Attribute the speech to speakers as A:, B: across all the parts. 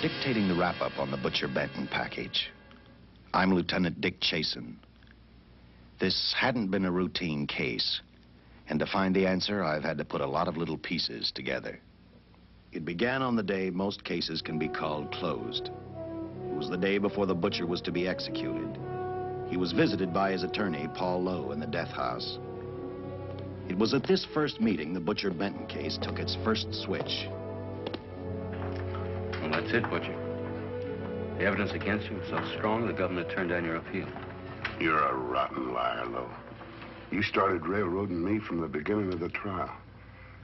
A: Dictating the wrap-up on the Butcher Benton package. I'm Lieutenant Dick Chasen. This hadn't been a routine case, and to find the answer, I've had to put a lot of little pieces together. It began on the day most cases can be called closed. It was the day before the butcher was to be executed. He was visited by his attorney, Paul Lowe, in the death house. It was at this first meeting the Butcher Benton case took its first switch.
B: Well, that's it, Butcher. The evidence against you was so strong, the government turned down your appeal.
C: You're a rotten liar, Lowe. You started railroading me from the beginning of the trial.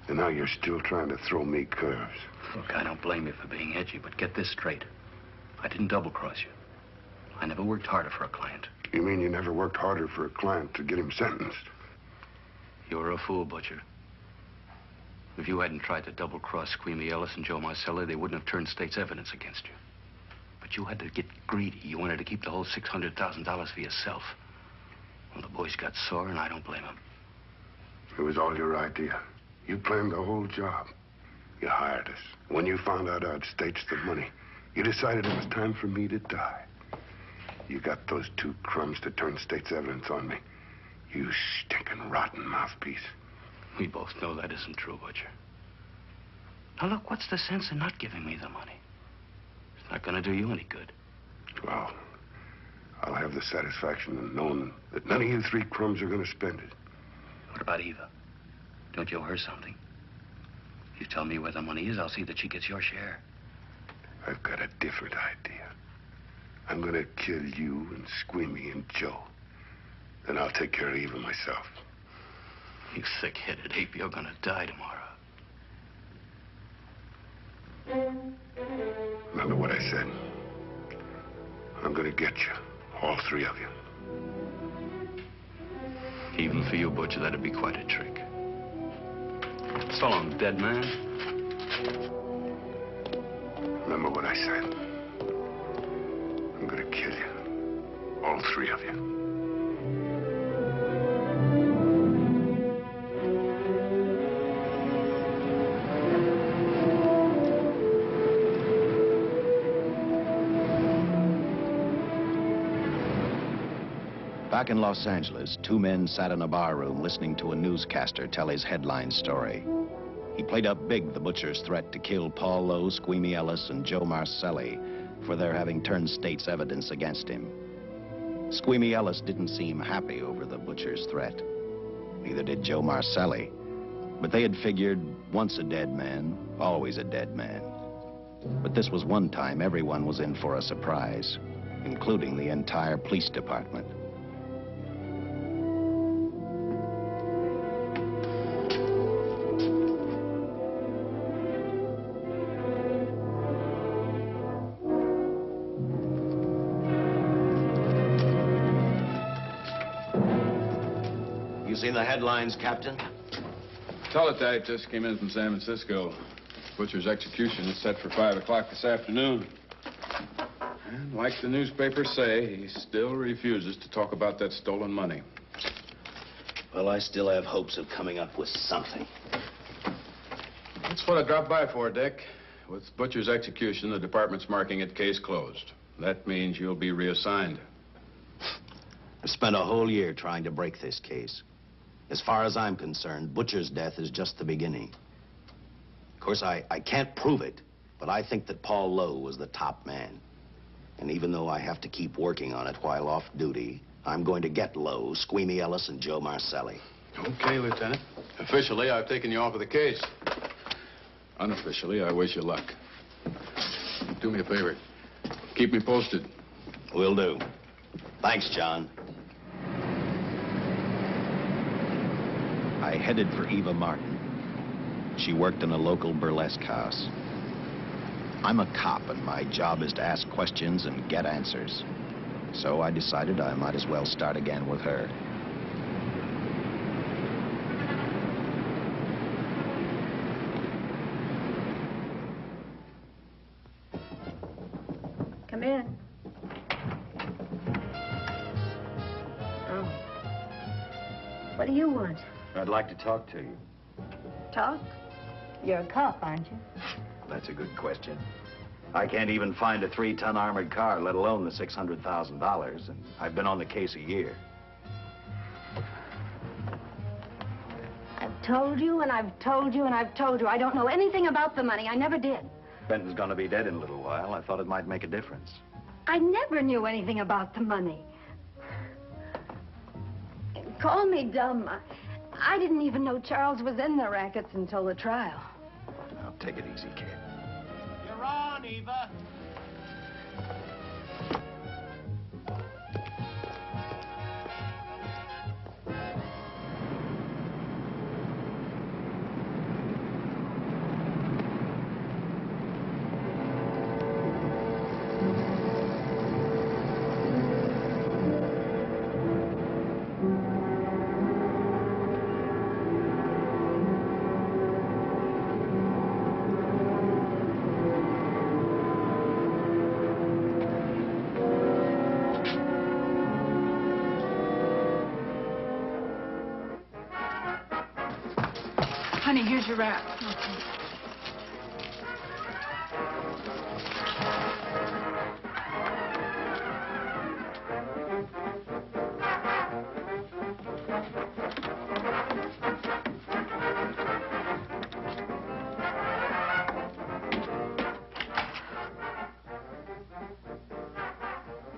C: And now you're still trying to throw me curves.
B: Look, I don't blame you for being edgy, but get this straight. I didn't double-cross you. I never worked harder for a client.
C: You mean you never worked harder for a client to get him sentenced?
B: You're a fool, Butcher. If you hadn't tried to double-cross Squeamy Ellis and Joe Marcelli, they wouldn't have turned state's evidence against you. But you had to get greedy. You wanted to keep the whole $600,000 for yourself. Well, the boys got sore, and I don't blame them.
C: It was all your idea. You planned the whole job. You hired us. When you found out I'd staged the money, you decided it was time for me to die. You got those two crumbs to turn state's evidence on me. You stinking rotten mouthpiece.
B: We both know that isn't true, Butcher. Now, look, what's the sense in not giving me the money? It's not going to do you any good.
C: Well, I'll have the satisfaction of knowing that none of you three crumbs are going to spend it.
B: What about Eva? Don't you owe her something? If you tell me where the money is, I'll see that she gets your share.
C: I've got a different idea. I'm going to kill you and Squeamy and Joe. Then I'll take care of Eva myself.
B: You thick-headed ape, you're going to die tomorrow.
C: Remember what I said. I'm going to get you. All three of you.
B: Even for you, Butcher, that'd be quite a trick. So long, dead man.
C: Remember what I said. I'm going to kill you. All three of you.
A: Back in Los Angeles, two men sat in a bar room listening to a newscaster tell his headline story. He played up big the butcher's threat to kill Paul Lowe, Squeamy Ellis, and Joe Marcelli for their having turned state's evidence against him. Squeamy Ellis didn't seem happy over the butcher's threat. Neither did Joe Marcelli. But they had figured, once a dead man, always a dead man. But this was one time everyone was in for a surprise, including the entire police department.
D: You seen the headlines, Captain?
E: Teletype just came in from San Francisco. Butcher's execution is set for 5 o'clock this afternoon. And like the newspapers say, he still refuses to talk about that stolen money.
D: Well, I still have hopes of coming up with something.
E: That's what I dropped by for, Dick. With Butcher's execution, the department's marking it case closed. That means you'll be reassigned.
A: I've spent a whole year trying to break this case. As far as I'm concerned, Butcher's death is just the beginning. Of course, I can't prove it, but I think that Paul Lowe was the top man. And even though I have to keep working on it while off duty, I'm going to get Lowe, Squeamy Ellis, and Joe Marcelli.
E: Okay, Lieutenant. Officially, I've taken you off of the case. Unofficially, I wish you luck. Do me a favor. Keep me posted.
A: Will do. Thanks, John. I headed for Eva Martin. She worked in a local burlesque house. I'm a cop, and my job is to ask questions and get answers. So I decided I might as well start again with her.
F: Come in. Oh. What do you want?
D: I'd like to talk to you.
F: Talk? You're a cop, aren't you?
A: That's a good question. I can't even find a 3-ton armored car, let alone the $600,000, and I've been on the case a year.
F: I've told you, and I've told you, and I've told you. I don't know anything about the money. I never did.
A: Benton's gonna be dead in a little while. I thought it might make a difference.
F: I never knew anything about the money. Call me dumb. I didn't even know Charles was in the rackets until the trial.
A: Now, take it easy, kid.
G: You're on, Eva.
H: Honey, here's your wrap.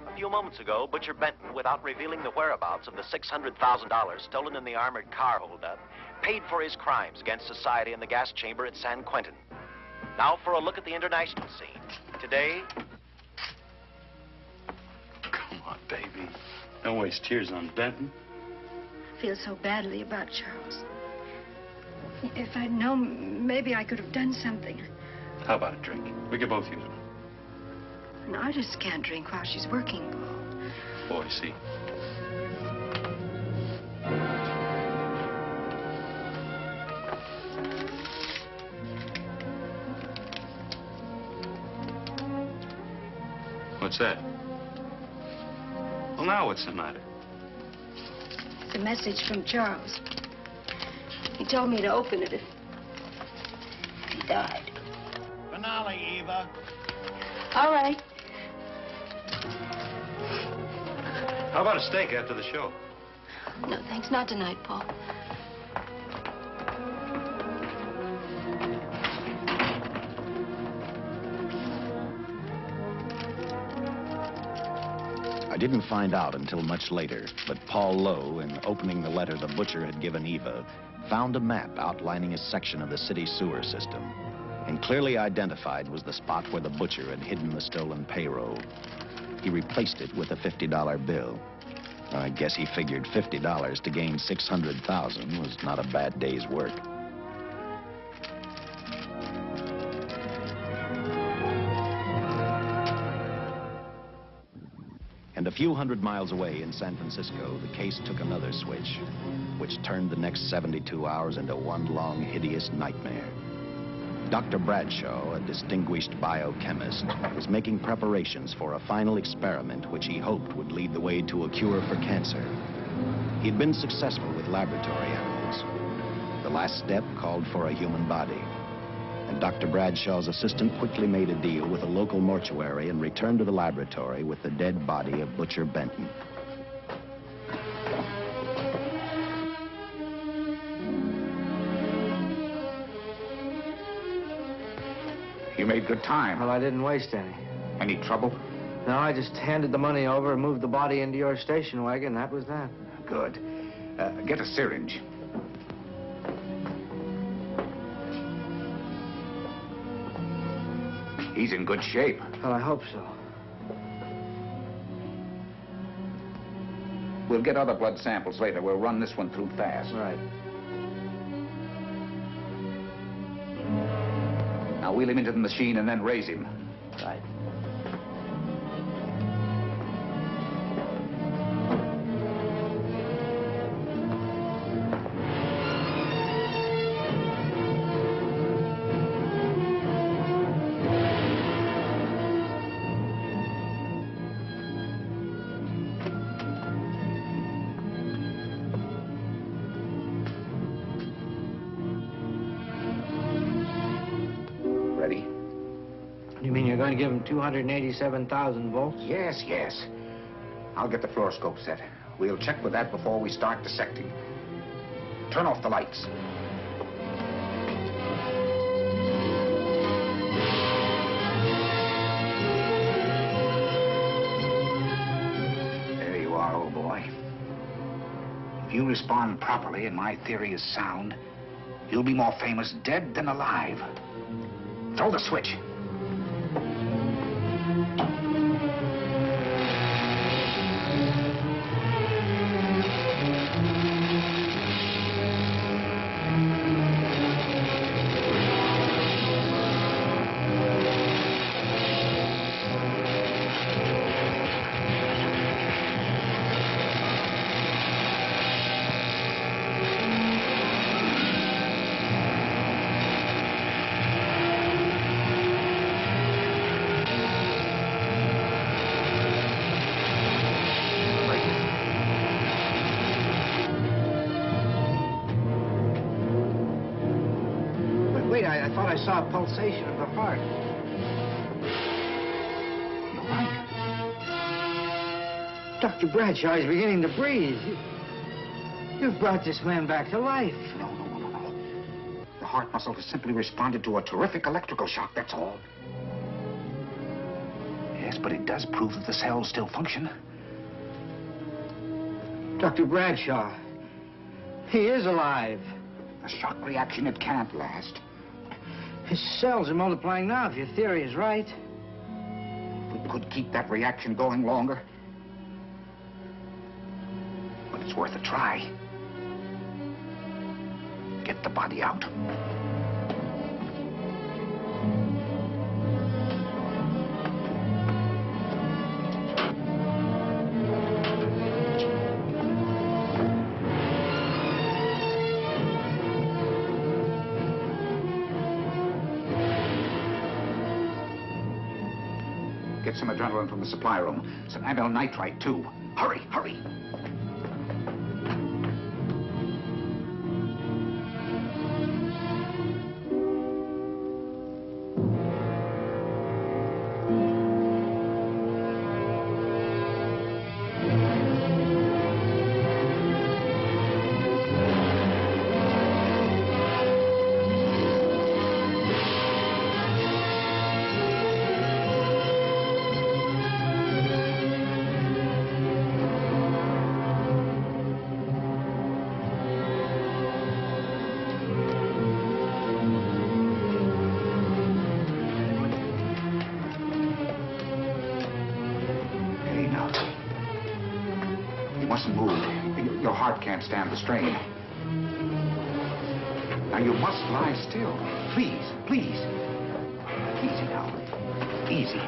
I: A few moments ago, Butcher Benton, without revealing the whereabouts of the $600,000 stolen in the armored car holdup, paid for his crimes against society in the gas chamber at San Quentin. Now for a look at the international scene. Today...
B: Come on, baby. Don't waste tears on Benton.
F: I feel so badly about Charles. If I'd known, maybe I could have done something.
B: How about a drink? We could both use one.
F: An artist can't drink while she's working, Paul.
B: Oh, I see. What's that? Well, now what's the matter?
F: It's a message from Charles. He told me to open it if he died.
G: Finale, Eva.
F: All right.
B: How about a steak after the show?
F: No, thanks. Not tonight, Paul.
A: I didn't find out until much later, but Paul Lowe, in opening the letter the butcher had given Eva, found a map outlining a section of the city sewer system. And clearly identified was the spot where the butcher had hidden the stolen payroll. He replaced it with a $50 bill. I guess he figured $50 to gain $600,000 was not a bad day's work. And a few hundred miles away in San Francisco, the case took another switch, which turned the next 72 hours into one long, hideous nightmare. Dr. Bradshaw, a distinguished biochemist, was making preparations for a final experiment which he hoped would lead the way to a cure for cancer. He'd been successful with laboratory animals. The last step called for a human body. And Dr. Bradshaw's assistant quickly made a deal with a local mortuary and returned to the laboratory with the dead body of Butcher Benton.
J: You made good time.
K: Well, I didn't waste any.
J: Any trouble?
K: No, I just handed the money over and moved the body into your station wagon. That was that.
J: Good. Get a syringe. He's in good shape.
K: Well, I hope so.
J: We'll get other blood samples later. We'll run this one through fast.
K: Right.
J: Now wheel him into the machine and then raise him.
K: Right. mean you're going to give him 287,000 volts?
J: Yes, yes. I'll get the fluoroscope set. We'll check with that before we start dissecting. Turn off the lights. There you are, old boy. If you respond properly and my theory is sound, you'll be more famous dead than alive. Throw the switch.
K: Wait, I thought I saw a pulsation of the heart.
J: You're right.
K: Dr. Bradshaw is beginning to breathe. You've brought this man back to life.
J: No. The heart muscle has simply responded to a terrific electrical shock, that's all. Yes, but it does prove that the cells still function.
K: Dr. Bradshaw, he is alive.
J: A shock reaction, it can't last.
K: His cells are multiplying now, if your theory is right.
J: We could keep that reaction going longer. But it's worth a try. Get the body out. Get some adrenaline from the supply room. Some amyl nitrite, too. Hurry, hurry. You mustn't move. Your heart can't stand the strain. Now, you must lie still. Please, please. Easy now. Easy.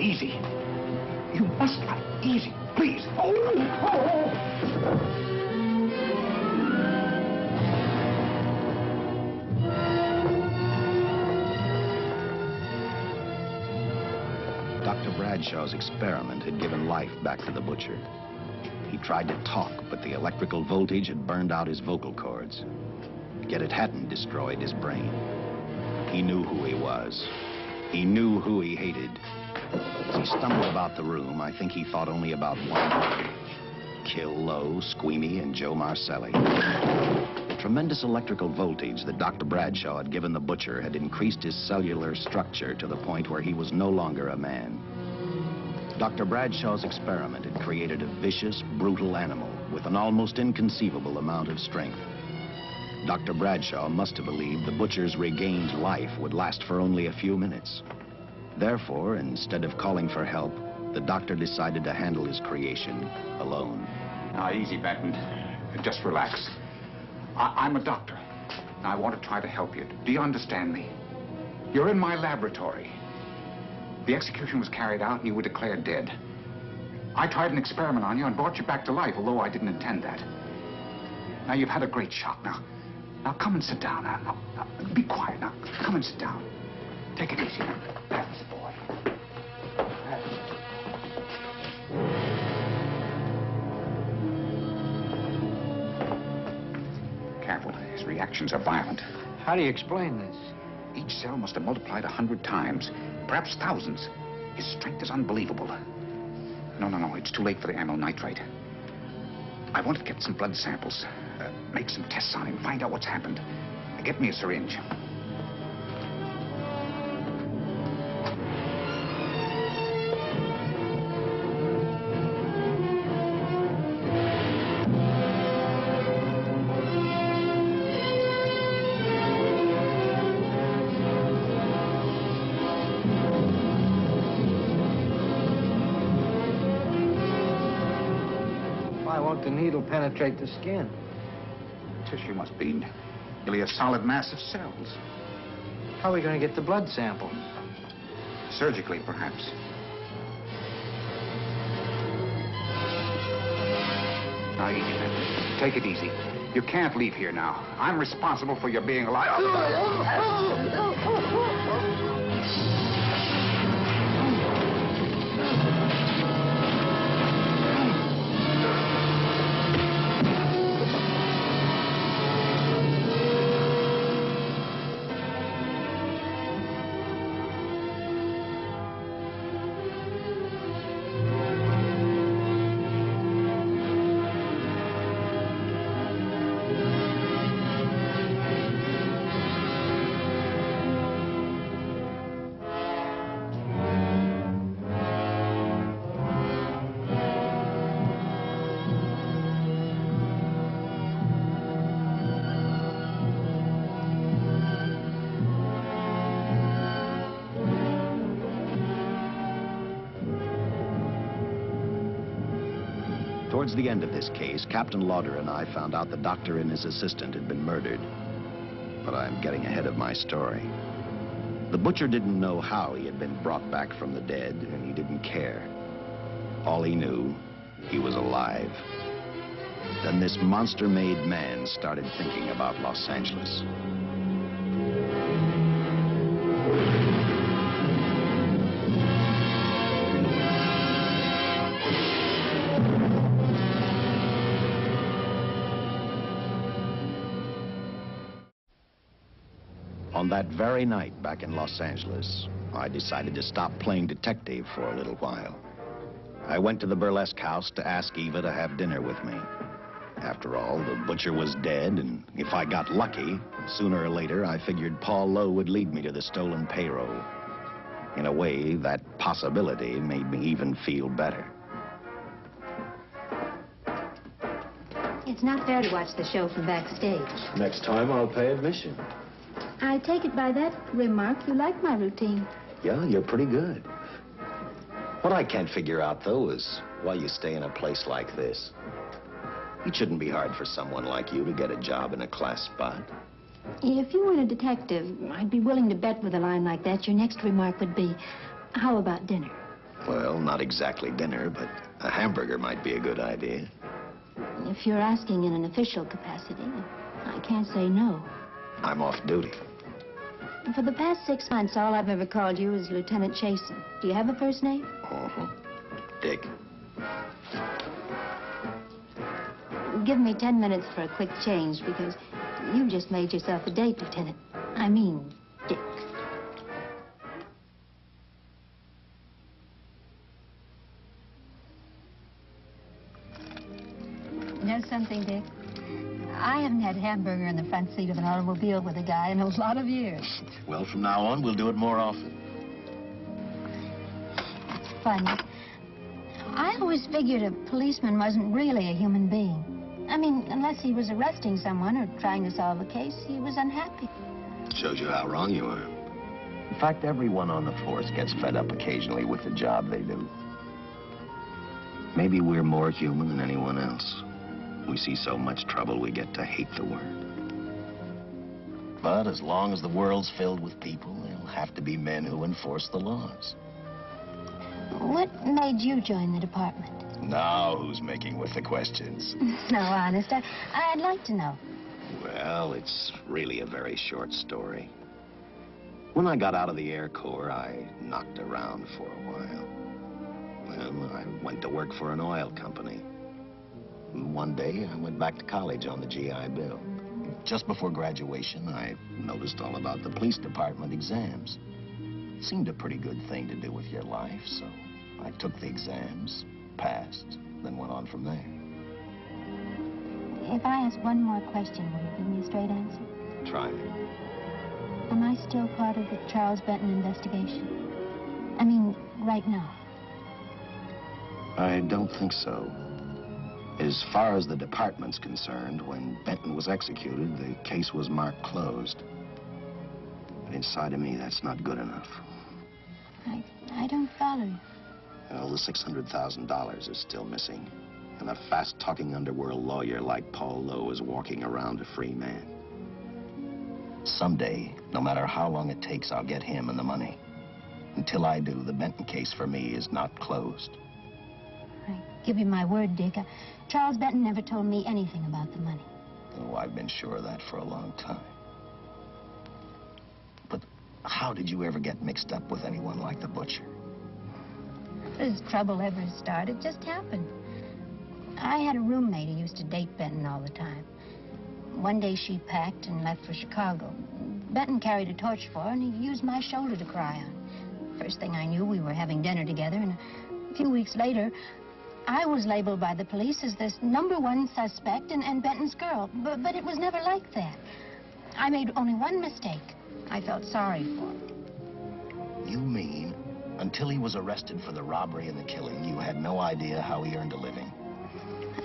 J: Easy. You must lie. Easy, please. Oh!
A: Dr. Bradshaw's experiment had given life back to the butcher. He tried to talk, but the electrical voltage had burned out his vocal cords. Yet it hadn't destroyed his brain. He knew who he was. He knew who he hated. As he stumbled about the room, I think he thought only about one: kill Lowe, Squeamy, and Joe Marcelli. The tremendous electrical voltage that Dr. Bradshaw had given the butcher had increased his cellular structure to the point where he was no longer a man. Dr. Bradshaw's experiment had created a vicious, brutal animal with an almost inconceivable amount of strength. Dr. Bradshaw must have believed the butcher's regained life would last for only a few minutes. Therefore, instead of calling for help, the doctor decided to handle his creation alone.
J: Now, easy, Benton. Just relax. I'm a doctor. I want to try to help you. Do you understand me? You're in my laboratory. The execution was carried out and you were declared dead. I tried an experiment on you and brought you back to life, although I didn't intend that. Now, you've had a great shot. Now come and sit down. Now, be quiet. Now, come and sit down. Take it easy. That's the boy. Careful. His reactions are violent.
K: How do you explain this?
J: Each cell must have multiplied 100 times. perhaps thousands. His strength is unbelievable. No, it's too late for the amyl nitrite. I want to get some blood samples, make some tests on him, find out what's happened. Get me a syringe.
K: Why won't the needle penetrate the skin?
J: Tissue must be nearly a solid mass of cells.
K: How are we going to get the blood sample?
J: Surgically, perhaps. Now, take it easy. You can't leave here now. I'm responsible for your being alive.
A: Towards the end of this case, Captain Lauder and I found out the doctor and his assistant had been murdered. But I'm getting ahead of my story. The butcher didn't know how he had been brought back from the dead, and he didn't care. All he knew, he was alive. Then this monster-made man started thinking about Los Angeles. On that very night back in Los Angeles, I decided to stop playing detective for a little while. I went to the burlesque house to ask Eva to have dinner with me. After all, the butcher was dead, and if I got lucky, sooner or later, I figured Paul Lowe would lead me to the stolen payroll. In a way, that possibility made me even feel better.
H: It's not fair to watch the show from backstage.
D: Next time, I'll pay admission.
H: I take it by that remark you like my routine.
D: Yeah, you're pretty good. What I can't figure out, though, is why you stay in a place like this.
A: It shouldn't be hard for someone like you to get a job in a class spot.
H: If you weren't a detective, I'd be willing to bet with a line like that your next remark would be, how about dinner?
A: Well, not exactly dinner, but a hamburger might be a good idea.
H: If you're asking in an official capacity, I can't say no.
A: I'm off duty.
H: For the past 6 months, all I've ever called you is Lieutenant Chasen. Do you have a first name?
A: Dick.
H: Give me 10 minutes for a quick change, because you just made yourself a date, Lieutenant. I mean, Dick. You know something, Dick? I haven't had hamburger in the front seat of an automobile with a guy in a lot of years.
D: Well, from now on, we'll do it more often.
H: That's funny. I always figured a policeman wasn't really a human being. I mean, unless he was arresting someone or trying to solve a case, he was unhappy.
D: Shows you how wrong you are.
A: In fact, everyone on the force gets fed up occasionally with the job they do. Maybe we're more human than anyone else. We see so much trouble, we get to hate the word. But as long as the world's filled with people, there'll have to be men who enforce the laws.
H: What made you join the department?
A: Now, who's making with the questions?
H: No, honest, I'd like to know.
A: Well, it's really a very short story. When I got out of the Air Corps, I knocked around for a while. Well, I went to work for an oil company. One day, I went back to college on the GI Bill. Just before graduation, I noticed all about the police department exams. Seemed a pretty good thing to do with your life, so I took the exams, passed, then went on from there.
H: If I ask one more question, will you give me a straight answer?
A: Try me.
H: Am I still part of the Charles Benton investigation? I mean, right now.
A: I don't think so. As far as the department's concerned, when Benton was executed, the case was marked closed. But inside of me, that's not good enough.
H: I don't follow you.
A: Well, the $600,000 is still missing. And a fast-talking underworld lawyer like Paul Lowe is walking around a free man. Someday, no matter how long it takes, I'll get him and the money. Until I do, the Benton case for me is not closed.
H: I give you my word, Dick. Charles Benton never told me anything about the money.
A: Oh, I've been sure of that for a long time. But how did you ever get mixed up with anyone like the butcher?
H: This trouble ever started just happened. I had a roommate who used to date Benton all the time. One day she packed and left for Chicago. Benton carried a torch for her, and he used my shoulder to cry on. First thing I knew, we were having dinner together, and a few weeks later, I was labeled by the police as this #1 suspect and Benton's girl. But it was never like that. I made only one mistake. I felt sorry for him.
A: You mean, until he was arrested for the robbery and the killing, you had no idea how he earned a living?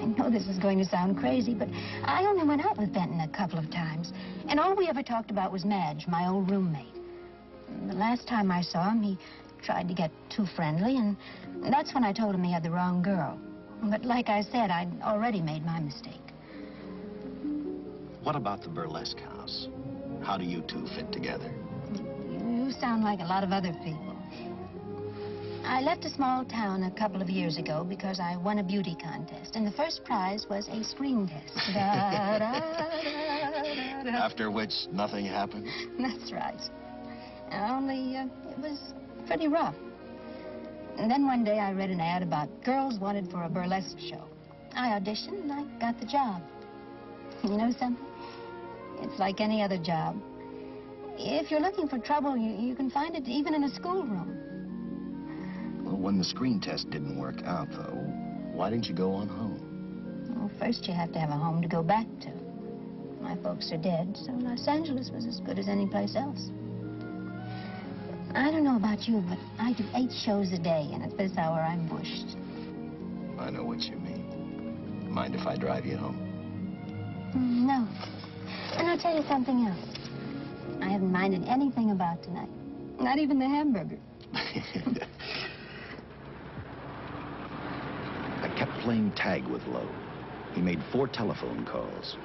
H: I know this is going to sound crazy, but I only went out with Benton a couple of times. And all we ever talked about was Madge, my old roommate. The last time I saw him, he tried to get too friendly, and that's when I told him he had the wrong girl. But like I said, I'd already made my mistake.
A: What about the burlesque house? How do you two fit together?
H: You sound like a lot of other people. I left a small town a couple of years ago because I won a beauty contest, and the first prize was a screen test.
A: After which, nothing happened?
H: That's right. Only, it was pretty rough. And then one day I read an ad about girls wanted for a burlesque show. I auditioned and I got the job. You know something? It's like any other job. If you're looking for trouble, you can find it even in a schoolroom.
A: Well, when the screen test didn't work out, though, why didn't you go on home?
H: Well, first you have to have a home to go back to. My folks are dead, so Los Angeles was as good as any place else. I don't know about you, but I do 8 shows a day, and at this hour I'm bushed.
A: I know what you mean. Mind if I drive you home?
H: No. And I'll tell you something else. I haven't minded anything about tonight. Not even the hamburger.
A: I kept playing tag with Lowe. He made 4 telephone calls.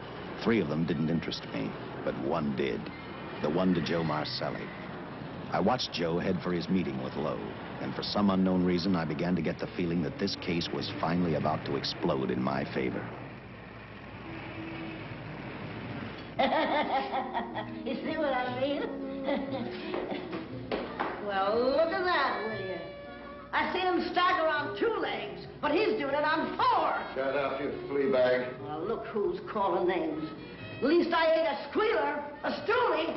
A: 3 of them didn't interest me, but one did. The one to Joe Marcelli. I watched Joe head for his meeting with Lowe, and for some unknown reason, I began to get the feeling that this case was finally about to explode in my favor.
L: You see what I mean? Well, look at that, will you? I seen him stagger on 2 legs, but he's doing it on 4.
C: Shut up, you flea bag.
L: Well, look who's calling names. At least I ain't a squealer, a stoolie.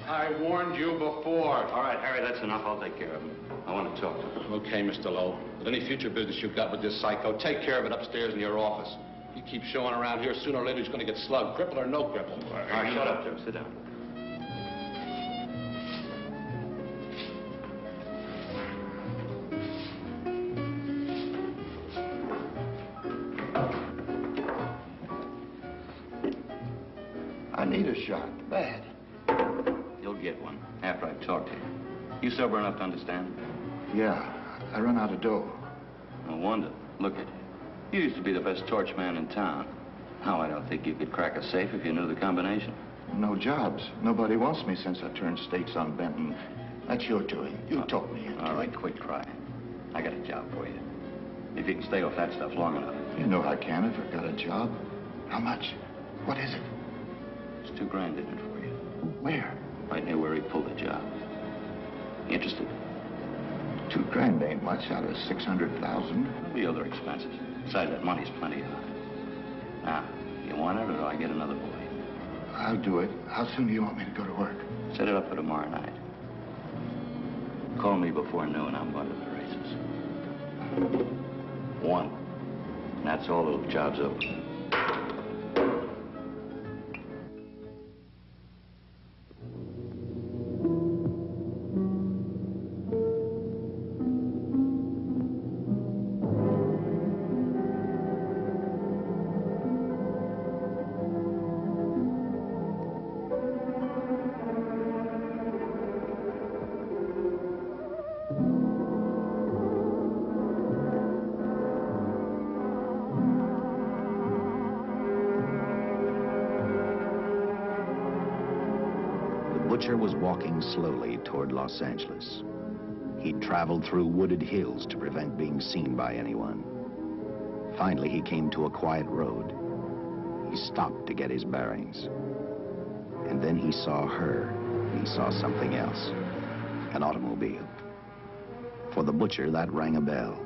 B: I warned you before. All right, Harry, that's enough. I'll take care of him. I want to talk to him.
M: Okay, Mr. Lowe. But any future business you've got with this psycho, take care of it upstairs in your office. You keep showing around here, sooner or later he's going to get slugged, cripple or no cripple.
B: All right, shut up, Joe. Sit down.
C: I need a shot, bad.
B: You'll get one after I've talked to you. You sober enough to understand?
C: Yeah, I run out of dough.
B: No wonder. Look at you. You used to be the best torch man in town. Now, I don't think you could crack a safe if you knew the combination.
C: No jobs. Nobody wants me since I turned states on Benton. That's your doing. You talked me into
B: All right,
C: it.
B: quit crying. I got a job for you. If you can stay off that stuff long enough.
C: You know I can if I've got a job. How much? What is it?
B: There's $2,000 in it for you.
C: Where?
B: Right near where he pulled the job. Interested?
C: $2,000 ain't much out of 600,000.
B: There'll be other expenses. Besides, that money's plenty of it. Now, you want it, or do I get another boy?
C: I'll do it. How soon do you want me to go to work?
B: Set it up for tomorrow night.
N: Call me before noon. I'm going to the races. 1. And that's all. The job's over.
A: The butcher was walking slowly toward Los Angeles. He'd traveled through wooded hills to prevent being seen by anyone. Finally, he came to a quiet road. He stopped to get his bearings. And then he saw her. He saw something else. An automobile. For the butcher, that rang a bell.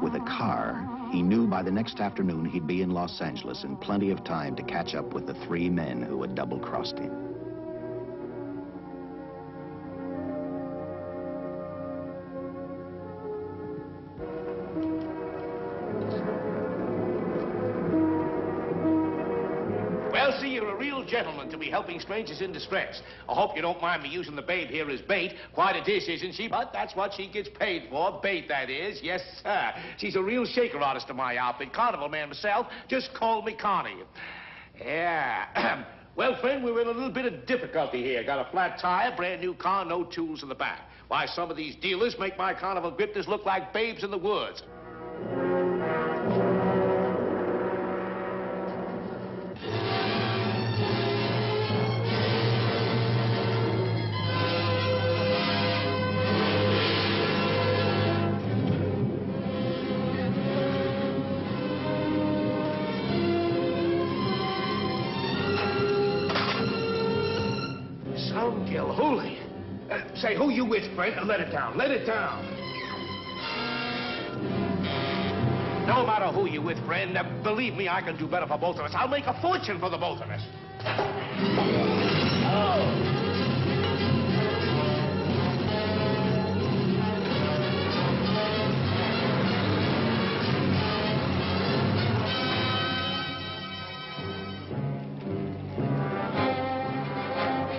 A: With a car, he knew by the next afternoon he'd be in Los Angeles in plenty of time to catch up with the 3 men who had double-crossed him.
O: Well, see, you're a real gentleman to be helping strangers in distress. I hope you don't mind me using the babe here as bait. Quite a dish, isn't she? But that's what she gets paid for. Bait, that is. Yes, sir. She's a real shaker artist of my outfit. Carnival man myself. Just call me Connie. Yeah. Well, friend, we're in a little bit of difficulty here. Got a flat tire, brand new car, no tools in the back. Why, some of these dealers make my carnival grifters look like babes in the woods. Holy. Say, who you with, friend? Let it down. Let it down. No matter who you with, friend, believe me, I can do better for both of us. I'll make a fortune for the both of us. Oh.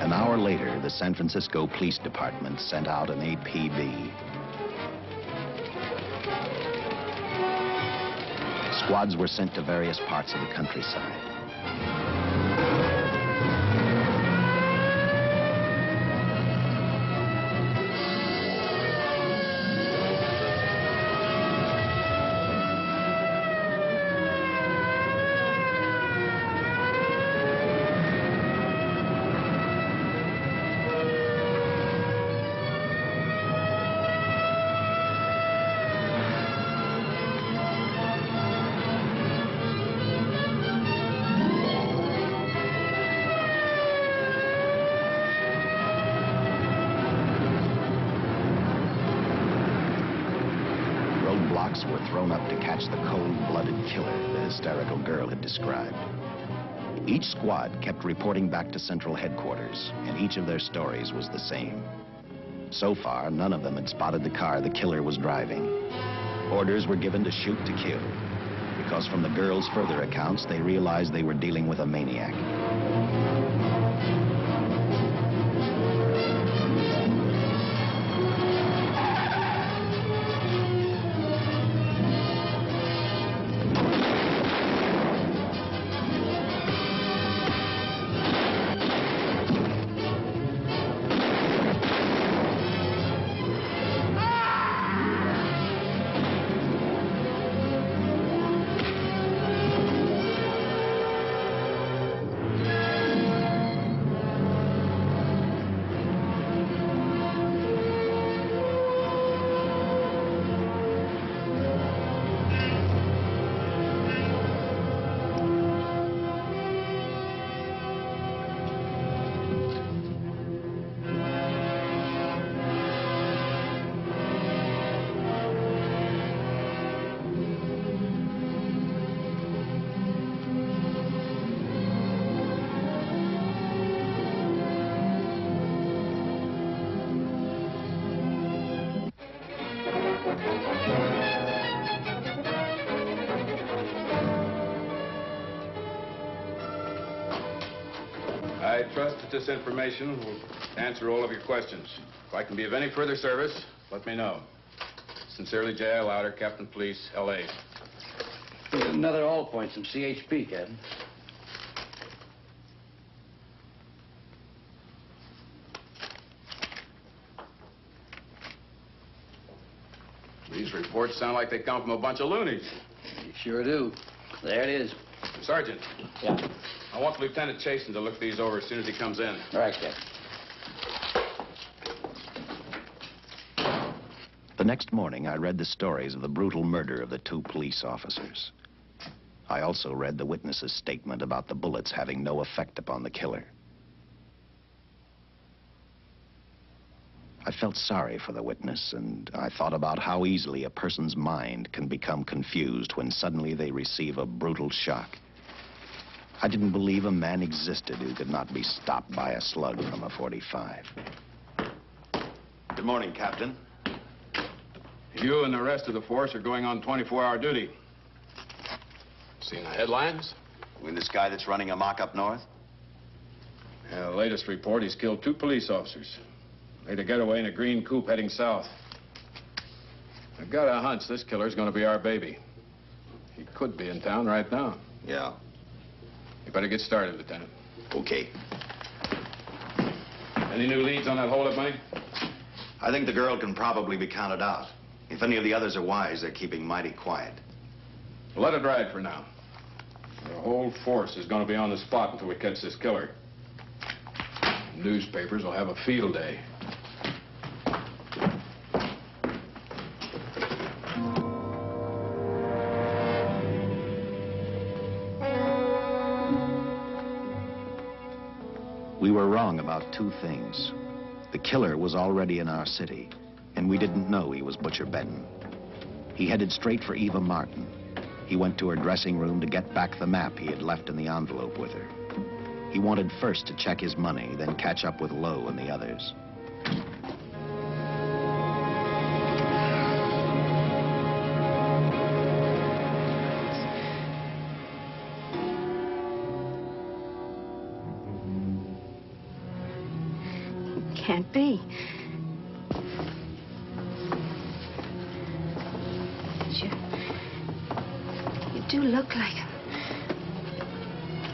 A: An hour later, the San Francisco Police Department sent out an APB. Squads were sent to various parts of the countryside. Roadblocks were thrown up to catch the cold-blooded killer the hysterical girl had described. Each squad kept reporting back to Central Headquarters, and each of their stories was the same. So far, none of them had spotted the car the killer was driving. Orders were given to shoot to kill, because from the girls' further accounts, they realized they were dealing with a maniac.
E: I trust that this information will answer all of your questions. If I can be of any further service, let me know. Sincerely, J.I. Louder, Captain Police, L.A.
N: Here's another all points from CHP, Captain.
E: These reports sound like they come from a bunch of loonies.
N: You sure do. There it is.
E: Sergeant.
N: Yeah.
E: I want Lieutenant Chasen to look these over as soon as he comes in.
N: All right, Captain.
A: The next morning, I read the stories of the brutal murder of the 2 police officers. I also read the witness's statement about the bullets having no effect upon the killer. I felt sorry for the witness, and I thought about how easily a person's mind can become confused when suddenly they receive a brutal shock. I didn't believe a man existed who could not be stopped by a slug from a .45.
P: Good morning, Captain.
E: You and the rest of the force are going on 24-hour duty.
P: Seen the headlines? You mean this guy that's running amok up north?
E: Yeah, the latest report, he's killed 2 police officers. Made a getaway in a green coupe heading south. I've got a hunch this killer's gonna be our baby. He could be in town right now.
P: Yeah.
E: You better get started, Lieutenant.
P: Okay.
E: Any new leads on that hold-up money?
P: I think the girl can probably be counted out. If any of the others are wise, they're keeping mighty quiet.
E: Well, let it ride for now. The whole force is gonna be on the spot until we catch this killer. Newspapers will have a field day.
A: We were wrong about 2 things. The killer was already in our city, and we didn't know he was Butcher Benton. He headed straight for Eva Martin. He went to her dressing room to get back the map he had left in the envelope with her. He wanted first to check his money, then catch up with Lowe and the others.
F: Can't be. You do look like him.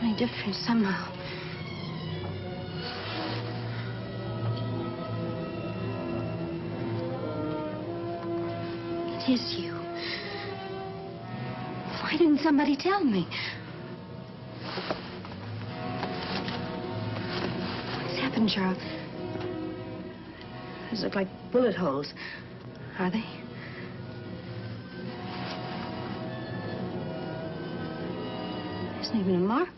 F: Only different somehow. It is you. Why didn't somebody tell me? What's happened, Charles? Those look like bullet holes. Are they? There isn't even a mark.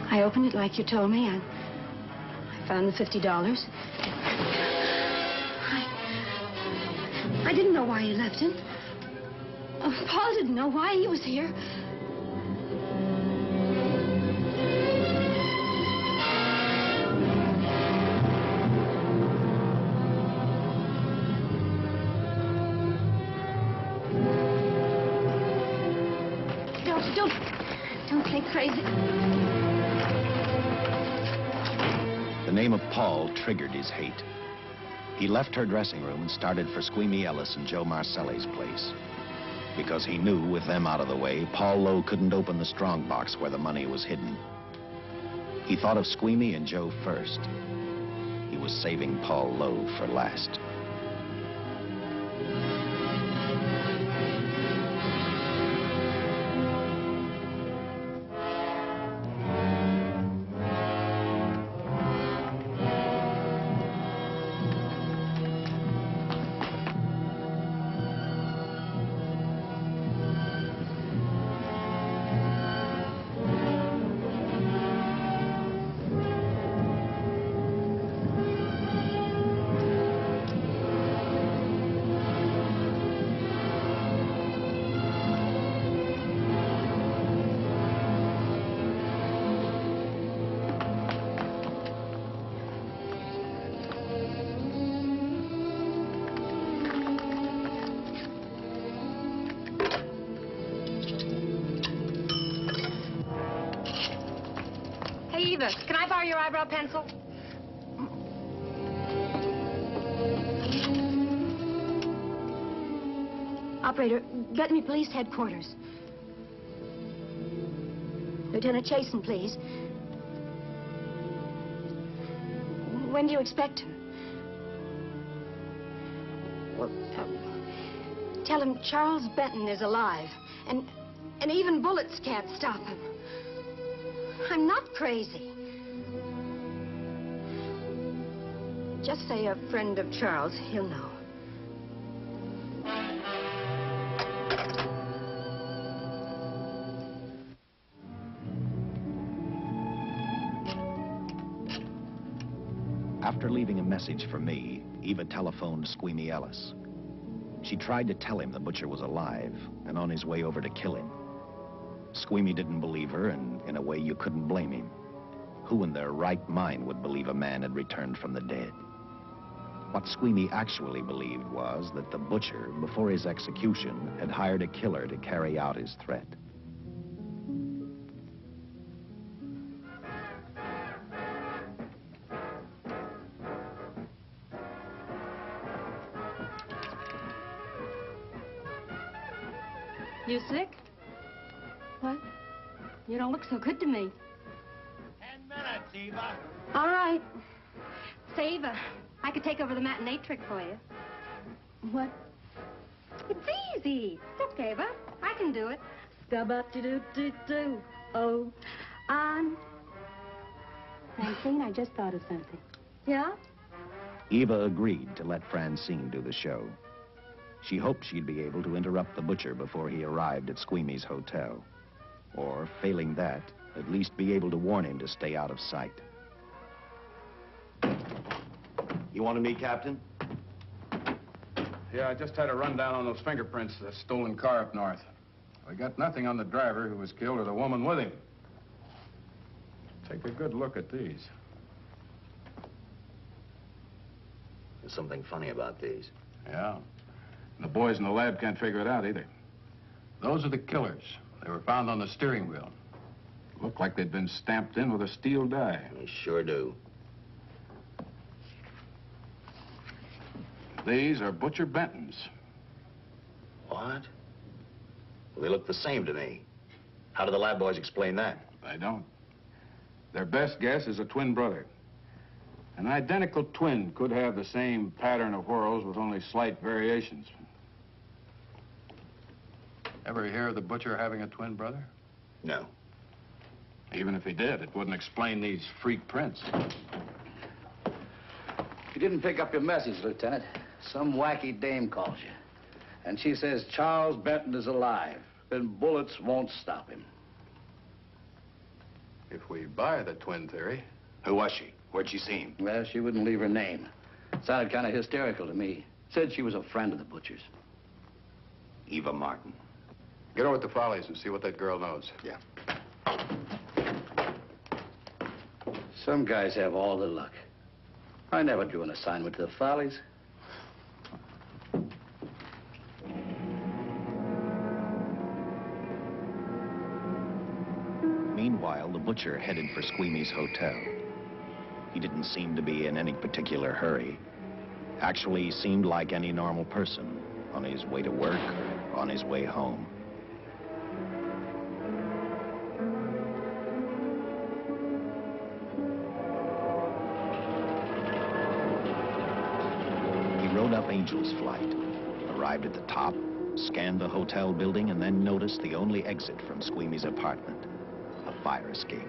F: I opened it like you told me. I found the $50. I didn't know why you left him. Paul didn't know why he was here. Don't get crazy.
A: The name of Paul triggered his hate. He left her dressing room and started for Squeamy Ellis and Joe Marcelli's place. Because he knew, with them out of the way, Paul Lowe couldn't open the strong box where the money was hidden. He thought of Squeamy and Joe first. He was saving Paul Lowe for last.
Q: borrow your eyebrow pencil?
F: Operator, get me police headquarters. Lieutenant Chasen, please. When do you expect him? Well, tell him Charles Benton is alive, and even bullets can't stop him. I'm not crazy. Just say a friend of Charles. He'll know.
A: After leaving a message for me, Eva telephoned Squeamy Ellis. She tried to tell him the butcher was alive and on his way over to kill him. Squeamy didn't believe her, and in a way you couldn't blame him. Who in their right mind would believe a man had returned from the dead? What Squeamy actually believed was that the butcher, before his execution, had hired a killer to carry out his threat.
F: You sick? What? You don't look so good to me.
G: 10 minutes, Eva.
F: All right. Say, Eva, I could take over the matinee trick for you. What? It's easy. Look, Eva, I can do it. Scub-up-de-doo-doo-doo. Oh, on. Francine, I just thought of something. Yeah?
A: Eva agreed to let Francine do the show. She hoped she'd be able to interrupt the butcher before he arrived at Squeamy's hotel. Or, failing that, at least be able to warn him to stay out of sight.
P: You wanted me, Captain?
E: Yeah, I just had a rundown on those fingerprints of the stolen car up north. We got nothing on the driver who was killed or the woman with him. Take a good look at these.
P: There's something funny about these.
E: Yeah. And the boys in the lab can't figure it out either. Those are the killers. They were found on the steering wheel. Looked like they'd been stamped in with a steel die.
P: They sure do.
E: These are Butcher Benton's.
P: What? Well, they look the same to me. How do the lab boys explain that?
E: They don't. Their best guess is a twin brother. An identical twin could have the same pattern of whorls with only slight variations. Ever hear of the butcher having a twin brother?
P: No.
E: Even if he did, it wouldn't explain these freak prints.
M: You didn't pick up your message, Lieutenant. Some wacky dame calls you. And she says Charles Benton is alive. Then bullets won't stop him.
E: If we buy the twin theory...
P: Who was she? Where'd she see him?
M: Well, she wouldn't leave her name. Sounded kind of hysterical to me. Said she was a friend of the butcher's.
P: Eva Martin.
E: Get over to the Follies and see what that girl knows.
P: Yeah.
M: Some guys have all the luck. I never drew an assignment to the Follies.
A: Meanwhile, the butcher headed for Squeamy's hotel. He didn't seem to be in any particular hurry. Actually, he seemed like any normal person, on his way to work or on his way home. He rode up Angel's Flight, arrived at the top, scanned the hotel building, and then noticed the only exit from Squeamy's apartment, a fire escape.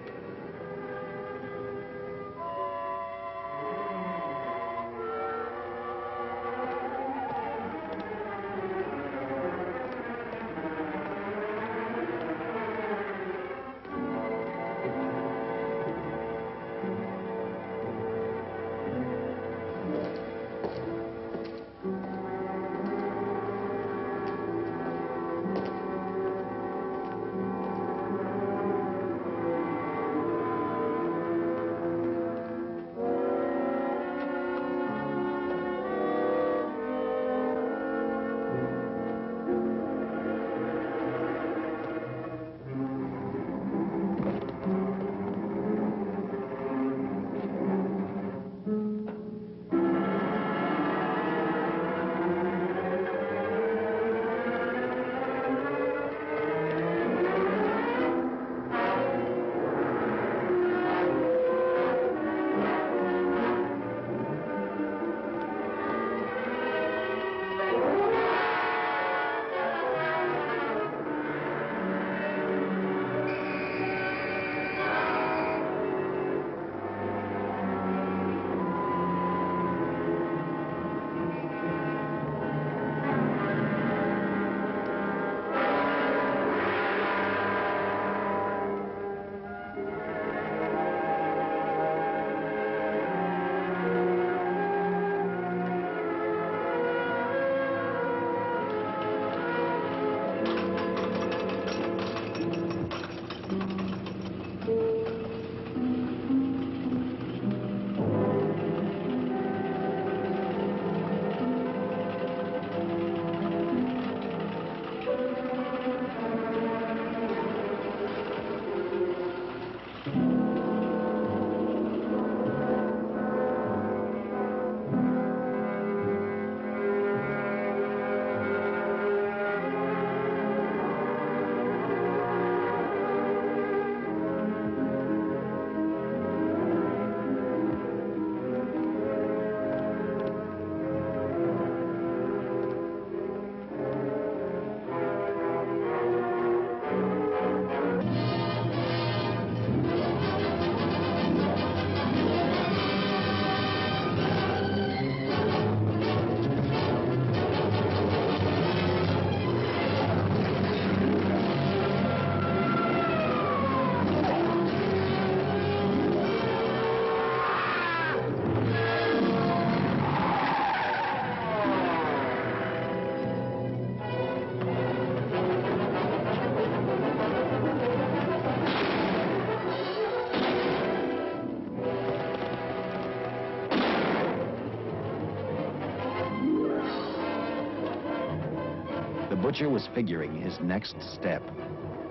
A: butcher was figuring his next step.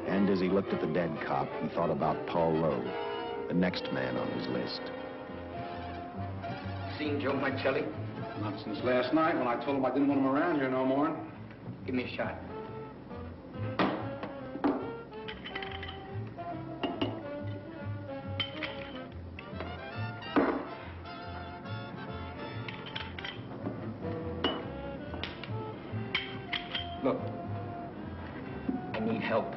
A: And as he looked at the dead cop, he thought about Paul Lowe, the next man on his list.
J: Seen Joe Marcelli?
Q: Not since last night when I told him I didn't want him around here no more.
J: Give me a shot. Look, I need help.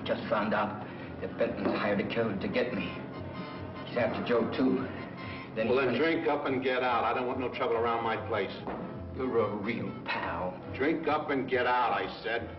J: Just found out that Benton's hired a killer to get me. He's after Joe, too.
Q: Well, then drink up and get out. I don't want no trouble around my place.
J: You're a real pal.
Q: Drink up and get out, I said.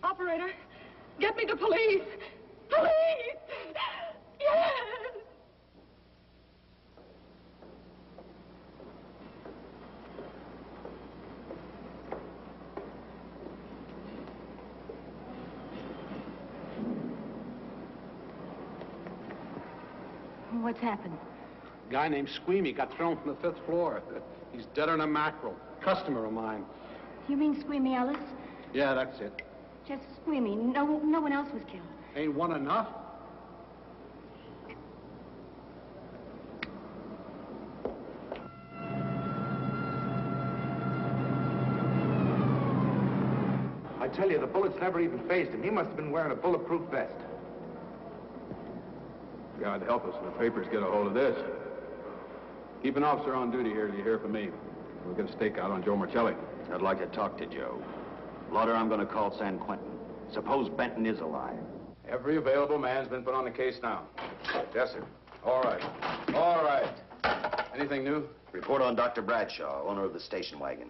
F: Operator, get me the police. Police! Yes! What's happened?
Q: A guy named Squeamy got thrown from the 5th floor. He's dead on a mackerel. Customer of mine.
F: You mean Squeamy Ellis?
Q: Yeah, that's it.
F: Just Squeamy. No one else was killed.
Q: Ain't one enough?
J: I tell you, the bullets never even phased him. He must have been wearing a bulletproof vest.
E: God help us when the papers get a hold of this. Keep an officer on duty here till you hear from me. We'll get a stakeout on Joe Marcelli.
A: I'd like to talk to Joe. Lauder, I'm going to call San Quentin. Suppose Benton is alive.
E: Every available man's been put on the case now. Yes, sir. All right. All right. Anything new?
D: Report on Dr. Bradshaw, owner of the station wagon.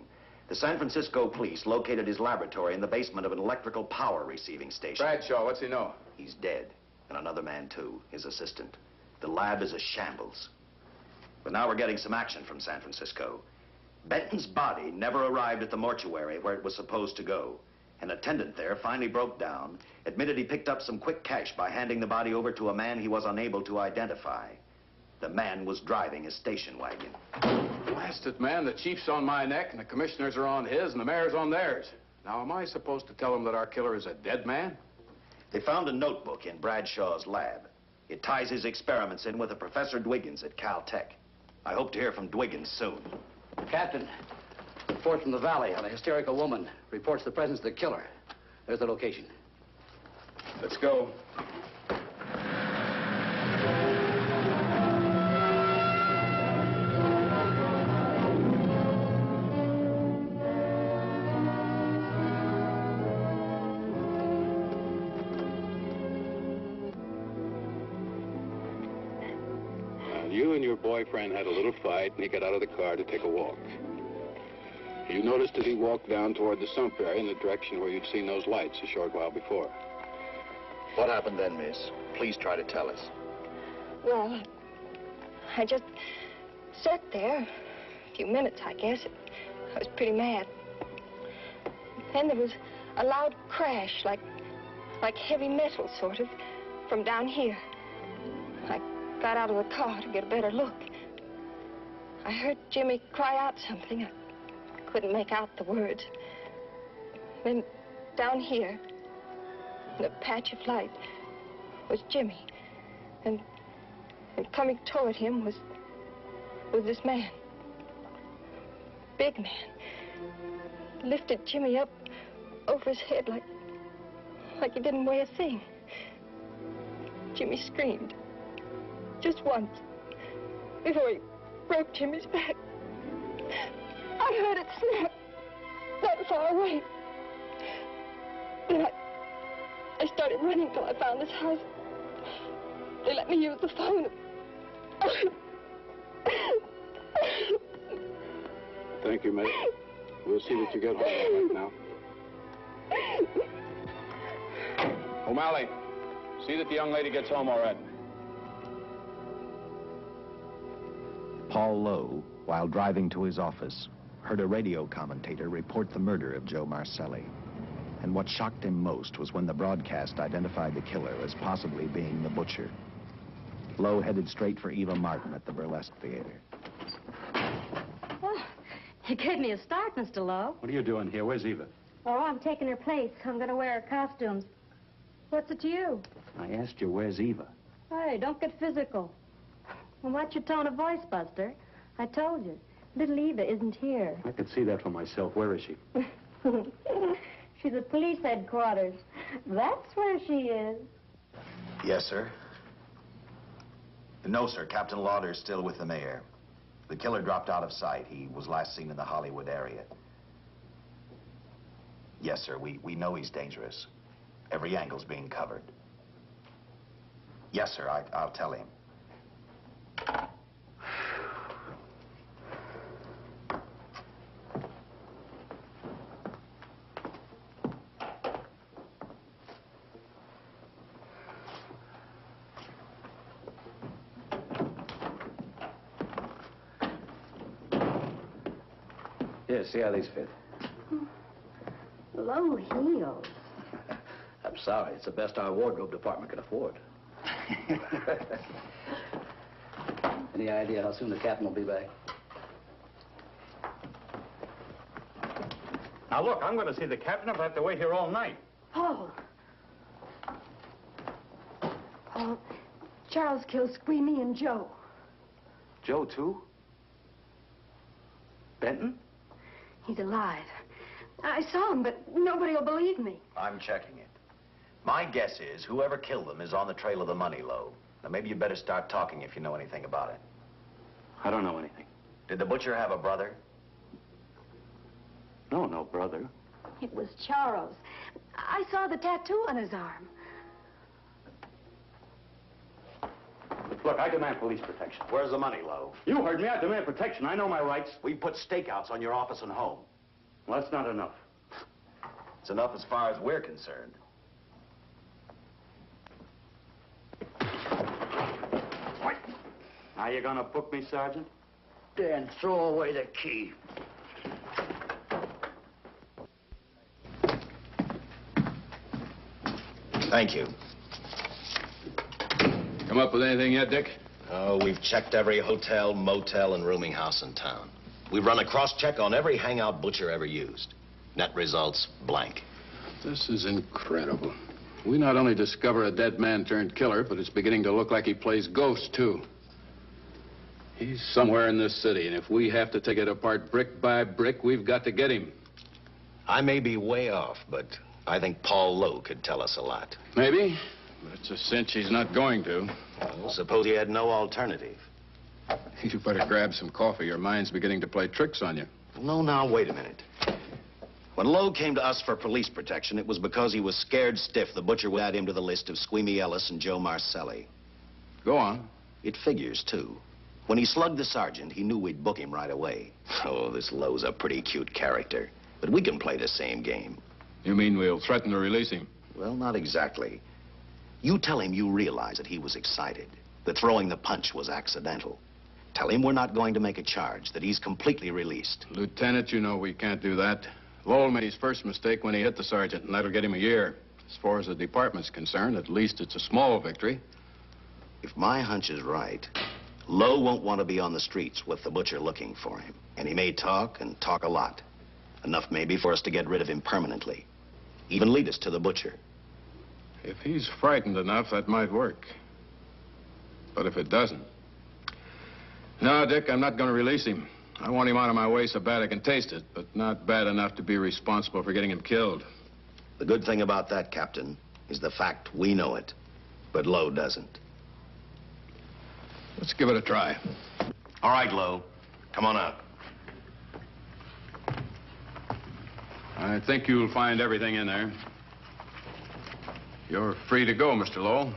A: The San Francisco police located his laboratory in the basement of an electrical power receiving station.
E: Bradshaw, what's he know?
A: He's dead. And another man, too, his assistant. The lab is a shambles. But now we're getting some action from San Francisco. Benton's body never arrived at the mortuary where it was supposed to go. An attendant there finally broke down, admitted he picked up some quick cash by handing the body over to a man he was unable to identify. The man was driving his station wagon.
E: Blasted man, the chief's on my neck, and the commissioners are on his, and the mayor's on theirs. Now, am I supposed to tell them that our killer is a dead man?
A: They found a notebook in Bradshaw's lab. It ties his experiments in with a Professor Dwiggins at Caltech. I hope to hear from Dwiggins soon.
M: Captain, report from the valley on a hysterical woman. Reports the presence of the killer. There's the location.
E: Let's go.
R: You and your boyfriend had a little fight, and he got out of the car to take a walk. You noticed as he walked down toward the sump area in the direction where you'd seen those lights a short while before.
A: What happened then, miss? Please try to tell us.
F: Well, I just sat there a few minutes, I guess. I was pretty mad. Then there was a loud crash, like heavy metal, sort of, from down here. I got out of the car to get a better look. I heard Jimmy cry out something. I couldn't make out the words. Then down here, in a patch of light, was Jimmy. And coming toward him was this man. Big man. Lifted Jimmy up over his head like he didn't weigh a thing. Jimmy screamed. Just once, before he broke Jimmy's back. I heard it snap, not far away. Then I started running till I found this house. They let me use the phone.
R: Thank you, mate. We'll see that you get home all right now.
E: O'Malley, see that the young lady gets home all right.
A: Paul Lowe, while driving to his office, heard a radio commentator report the murder of Joe Marcelli. And what shocked him most was when the broadcast identified the killer as possibly being the butcher. Lowe headed straight for Eva Martin at the Burlesque Theater.
F: Oh, you gave me a start, Mr. Lowe.
P: What are you doing here? Where's Eva?
F: Oh, I'm taking her place. I'm going to wear her costumes. What's it to you?
P: I asked you, where's Eva?
F: Hey, don't get physical. Well, watch your tone of voice, Buster. I told you. Little Eva isn't here.
P: I could see that for myself. Where is she?
F: She's at police headquarters. That's where she is.
A: Yes, sir. No, sir. Captain Lauder's still with the mayor. The killer dropped out of sight. He was last seen in the Hollywood area. Yes, sir. We know he's dangerous. Every angle's being covered. Yes, sir. I'll tell him.
M: Here, see how these fit.
F: Low heels.
M: I'm sorry. It's the best our wardrobe department can afford. Any idea how soon the captain will be back?
P: Now, look, I'm going to see the captain if I have to wait here all night.
F: Paul. Paul, Charles killed Squeamy and Joe.
B: Joe, too? Benton?
F: He's alive. I saw him, but nobody will believe me.
A: I'm checking it. My guess is whoever killed them is on the trail of the money, Lowe. Now, maybe you better start talking if you know anything about it.
B: I don't know anything.
A: Did the butcher have a brother?
B: No brother.
F: It was Charles. I saw the tattoo on his arm.
P: Look, I demand police protection.
A: Where's the money, Lowe?
P: You heard me. I demand protection. I know my rights.
A: We put stakeouts on your office and home.
N: Well, that's not enough.
D: It's enough as far as we're concerned.
N: Now you gonna book me, Sergeant?
M: Dan, throw away the key.
A: Thank you.
E: Come up with anything yet, Dick?
A: Oh, we've checked every hotel, motel, and rooming house in town. We've run a cross-check on every hangout Butcher ever used. Net results, blank.
E: This is incredible. We not only discover a dead man turned killer, but it's beginning to look like he plays ghost, too. He's somewhere in this city, and if we have to take it apart brick by brick, we've got to get him.
A: I may be way off, but I think Paul Lowe could tell us a lot.
E: Maybe, but it's a cinch he's not going to.
A: Well, suppose he had no alternative.
E: You better grab some coffee. Your mind's beginning to play tricks on you.
A: No, now, wait a minute. When Lowe came to us for police protection, it was because he was scared stiff the Butcher would add him to the list of Squeamy Ellis and Joe Marcelli.
E: Go on.
A: It figures, too. When he slugged the sergeant, he knew we'd book him right away. Oh, this Lowe's a pretty cute character. But we can play the same game.
E: You mean we'll threaten to release him?
A: Well, not exactly. You tell him you realize that he was excited, that throwing the punch was accidental. Tell him we're not going to make a charge, that he's completely released.
E: Lieutenant, you know we can't do that. Lowell made his first mistake when he hit the sergeant, and that'll get him a year. As far as the department's concerned, at least it's a small victory.
A: If my hunch is right, Lowe won't want to be on the streets with the Butcher looking for him. And he may talk, and talk a lot. Enough maybe for us to get rid of him permanently. Even lead us to the Butcher.
E: If he's frightened enough, that might work. But if it doesn't... No, Dick, I'm not going to release him. I want him out of my way so bad I can taste it, but not bad enough to be responsible for getting him killed.
A: The good thing about that, Captain, is the fact we know it, but Lowe doesn't.
E: Let's give it a try.
A: All right, Lowe. Come on out.
E: I think you'll find everything in there. You're free to go, Mr. Lowell.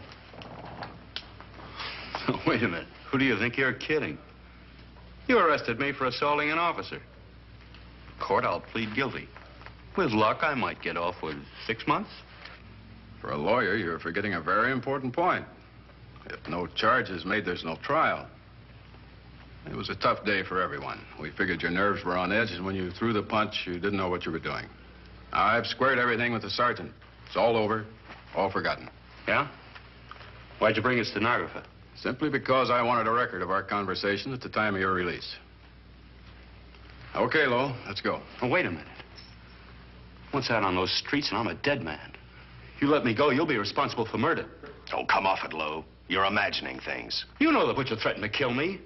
B: Wait a minute. Who do you think you're kidding? You arrested me for assaulting an officer. Court, I'll plead guilty. With luck, I might get off with 6 months.
E: For a lawyer, you're forgetting a very important point. If no charge is made, there's no trial. It was a tough day for everyone. We figured your nerves were on edge, and when you threw the punch, you didn't know what you were doing. I've squared everything with the sergeant. It's all over, all forgotten.
B: Yeah? Why'd you bring a stenographer?
E: Simply because I wanted a record of our conversation at the time of your release. Okay, Lowell, let's go.
B: Oh, wait a minute. Once out on those streets and I'm a dead man. You let me go, you'll be responsible for murder.
A: Oh, come off it, Lowe. You're imagining things.
B: You know the Butcher threatened to kill me.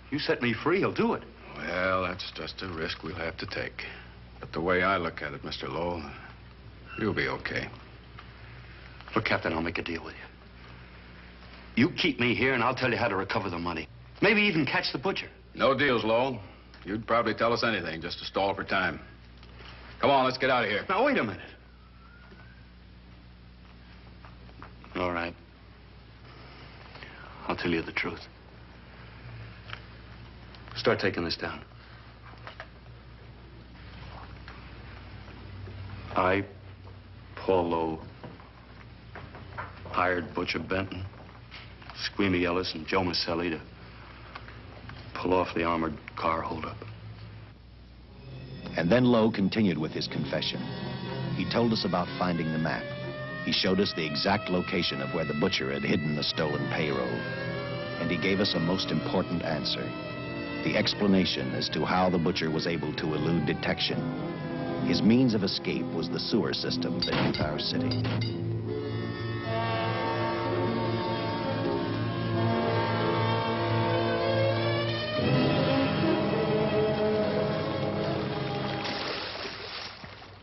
B: You set me free, he'll do it.
E: Well, that's just a risk we'll have to take. But the way I look at it, Mr. Lowell, you'll be okay.
B: Look, Captain, I'll make a deal with you. You keep me here, and I'll tell you how to recover the money. Maybe even catch the Butcher.
E: No deals, Lowell. You'd probably tell us anything just to stall for time. Come on, let's get out of here.
B: Now, wait a minute. All right. I'll tell you the truth. Start taking this down. I, Paul Lowe, hired Butcher Benton, Squeamy Ellis, and Joe Marcelli to pull off the armored car holdup.
A: And then Lowe continued with his confession. He told us about finding the map. He showed us the exact location of where the Butcher had hidden the stolen payroll. And he gave us a most important answer. The explanation as to how the Butcher was able to elude detection. His means of escape was the sewer system beneath our city.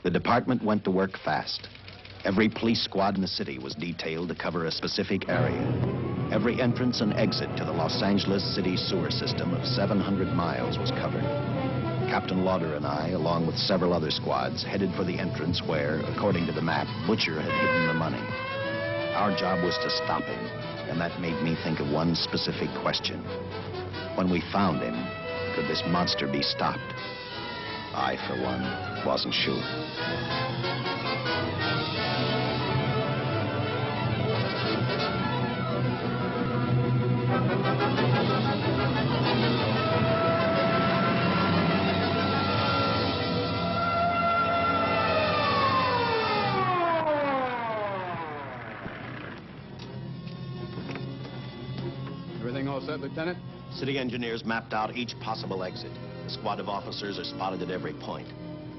A: The department went to work fast. Every police squad in the city was detailed to cover a specific area. Every entrance and exit to the Los Angeles city sewer system of 700 miles was covered. Captain Lauder and I, along with several other squads, headed for the entrance where, according to the map, Butcher had hidden the money. Our job was to stop him, and that made me think of one specific question. When we found him, could this monster be stopped? I, for one, wasn't sure.
E: Everything all set, Lieutenant?
A: City engineers mapped out each possible exit. A squad of officers are spotted at every point.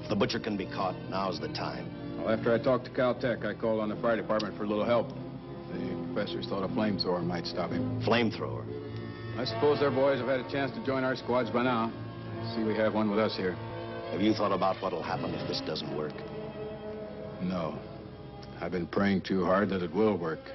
A: If the butcher can be caught, now's the time.
E: Well, after I talked to Caltech, I called on the fire department for a little help. The professors thought a flamethrower might stop him.
A: Flamethrower?
E: I suppose their boys have had a chance to join our squads by now. I see we have one with us here.
A: Have you thought about what'll happen if this doesn't work?
E: No. I've been praying too hard that it will work.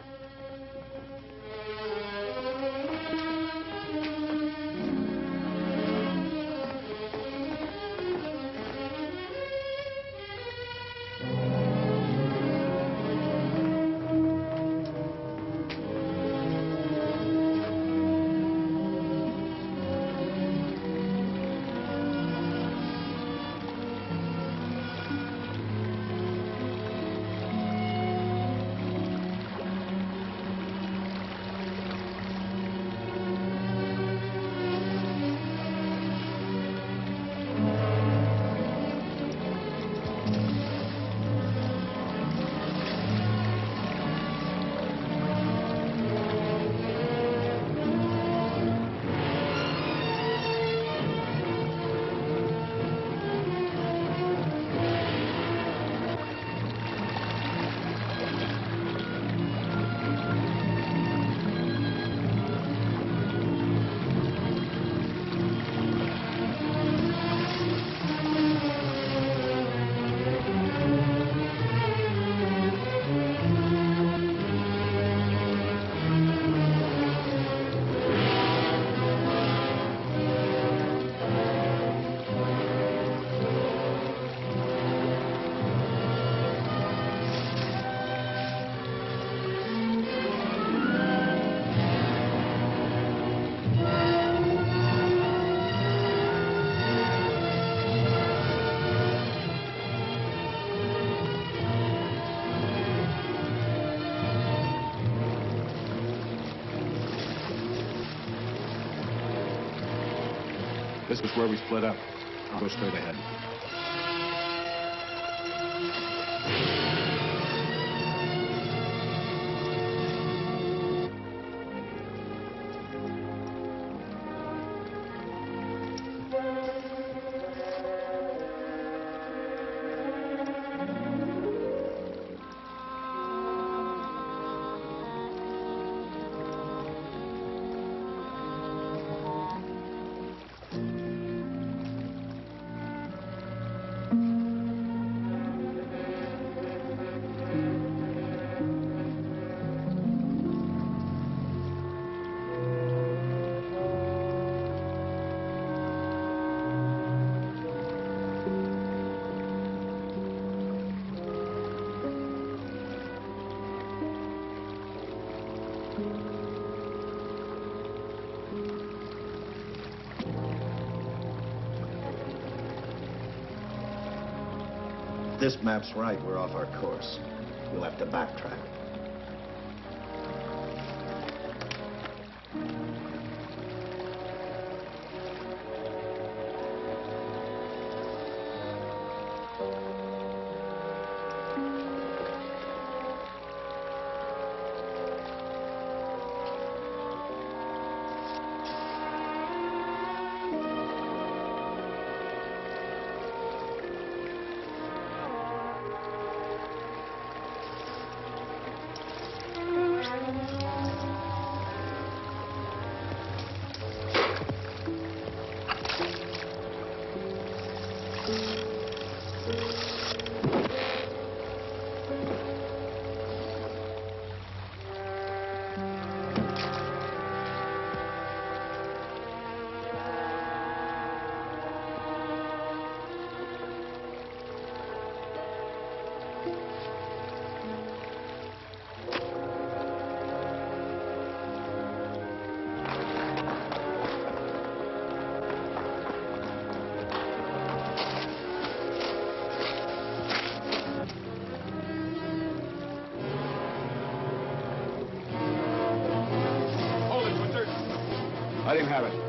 E: This was where we split up. I'll go straight ahead.
D: If this map's right, we're off our course. We'll have to backtrack.
E: Let him have it.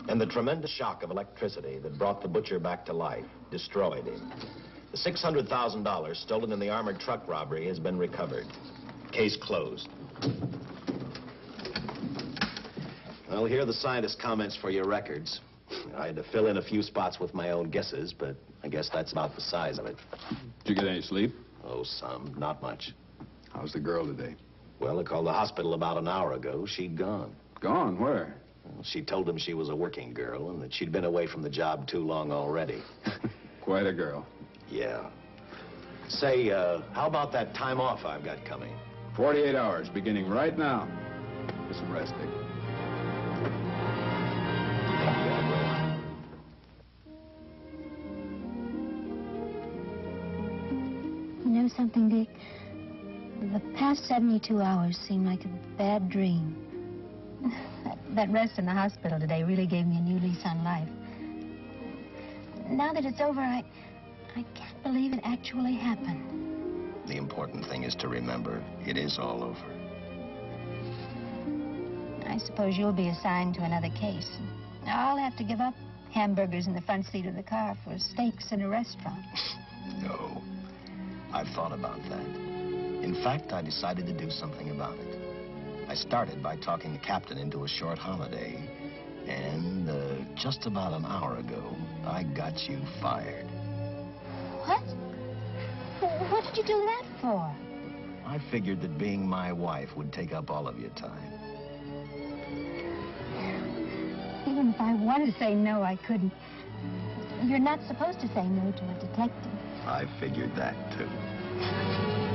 A: And the tremendous shock of electricity that brought the butcher back to life destroyed him. The $600,000 stolen in the armored truck robbery has been recovered. Case closed. Well, here are the scientist's comments for your records. I had to fill in a few spots with my own guesses, but I guess that's about the size of it.
E: Did you get any sleep?
A: Oh, some. Not much.
E: How's the girl today?
A: Well, I called the hospital about an hour ago. She'd gone.
E: Gone? Where?
A: Well, she told them she was a working girl and that she'd been away from the job too long already.
E: Quite a girl.
A: Yeah. Say, how about that time off I've got coming?
E: 48 hours, beginning right now. Get some rest, Dick.
H: know something, Dick? The past 72 hours seem like a bad dream. That rest in the hospital today really gave me a new lease on life. Now that it's over, I can't believe it actually happened.
A: The important thing is to remember, it is all over.
H: I suppose you'll be assigned to another case. I'll have to give up hamburgers in the front seat of the car for steaks in a restaurant.
A: No, I've thought about that. In fact, I decided to do something about it. I started by talking the captain into a short holiday, and just about an hour ago, I got you fired.
H: What? What did you do that for?
A: I figured that being my wife would take up all of your time.
H: Even if I wanted to say no, I couldn't. You're not supposed to say no to a detective.
A: I figured that, too.